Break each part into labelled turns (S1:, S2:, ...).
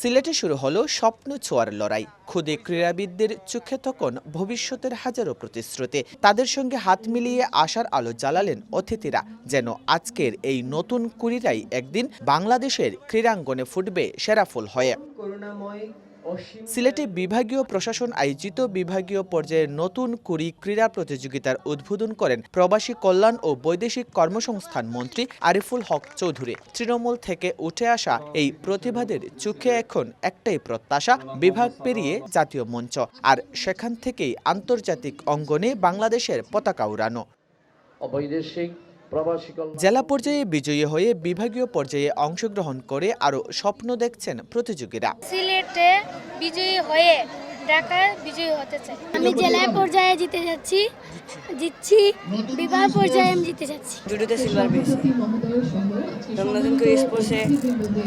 S1: সিলেটে শুরু হলো স্বপ্ন ছোঁয়ার লড়াই। খুদে ক্রীড়াবিদদের চোখে তখন ভবিষ্যতের হাজারো প্রতিশ্রুতি। তাদের সঙ্গে হাত মিলিয়ে আশার আলো জ্বালালেন অতিথিরা, যেন আজকের এই নতুন কুড়িরাই একদিন বাংলাদেশের ক্রীড়াঙ্গনে ফুটবে সেরা ফুল হয়ে। সিলেটে বিভাগীয় প্রশাসন আয়োজিত বিভাগীয় পর্যায়ের নতুন কুড়ি ক্রীড়া প্রতিযোগিতার উদ্বোধন করেন প্রবাসী কল্যাণ ও বৈদেশিক কর্মসংস্থান মন্ত্রী আরিফুল হক চৌধুরী। তৃণমূল থেকে উঠে আসা এই প্রতিভাদের চোখে এখন একটাই প্রত্যাশা, বিভাগ পেরিয়ে জাতীয় মঞ্চ, আর সেখান থেকেই আন্তর্জাতিক অঙ্গনে বাংলাদেশের পতাকা উড়ানো। জেলা পর্যায়ে বিজয়ী হয়ে বিভাগীয় পর্যায়ে অংশগ্রহণ করে আরও স্বপ্ন দেখছেন প্রতিযোগীরা।
S2: সিলেটে বিজয়ী হয়ে ঢাকায় বিজয়ী হতে চাই।
S3: আমি জেলা পর্যায়ে জিতছি, বিভাগ পর্যায়ে আমি জিতে যাচ্ছি।
S4: জুডোতে সিলভার পেয়েছি। নতুন করে স্পোর্টসে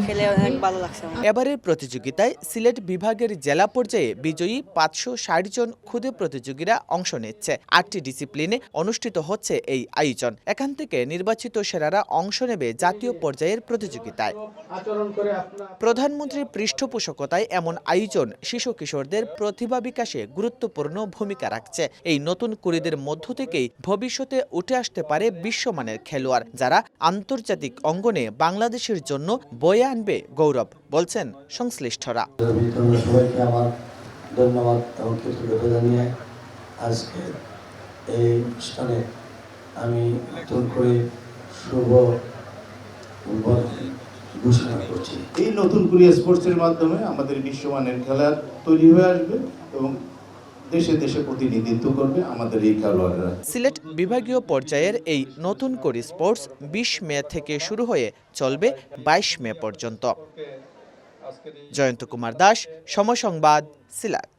S4: খেলে অনেক ভালো লাগছে।
S1: এবারের প্রতিযোগিতায় সিলেট বিভাগের জেলা পর্যায়ে বিজয়ী 560 জন ক্ষুদে প্রতিযোগীরা অংশ নিচ্ছে। 8টি ডিসিপ্লিনে অনুষ্ঠিত হচ্ছে এই আয়োজন। এখান থেকে নির্বাচিত সেরারা অংশ নেবে জাতীয় পর্যায়ের প্রতিযোগিতায়। প্রধানমন্ত্রীর পৃষ্ঠপোষকতায় এমন আয়োজন শিশু কিশোরদের প্রতিভা বিকাশে গুরুত্বপূর্ণ ভূমিকা রাখছে। এই নতুন কুড়িদের মধ্য থেকেই ভবিষ্যতে উঠে আসতে পারে বিশ্বমানের খেলোয়াড়, যারা আন্তর্জাতিক অঙ্গনে বাংলাদেশের জন্য বয়ে আনবে গৌরব, বলছেন সংশ্লিষ্টরা।
S5: সবাইকে আমার ধন্যবাদ এবং কৃতজ্ঞতা জানিয়ে আজকে এই অনুষ্ঠানে আমি নতুন করে শুভ ঘোষণা করছি।
S6: এই নতুন কুড়ি স্পোর্টসের মাধ্যমে আমাদের বিশ্বমানের খেলার তৈরি হয়ে আসবে এবং দেশে দেশে প্রতিনিধিত্ব করবে আমাদের এই খেলোয়াড়রা।
S1: সিলেট বিভাগীয় পর্যায়ের এই নতুন কুড়ি স্পোর্টস 20 মে থেকে শুরু হয়ে চলবে 22 মে পর্যন্ত। জয়ন্ত কুমার দাস, সময় সংবাদ, সিলেট।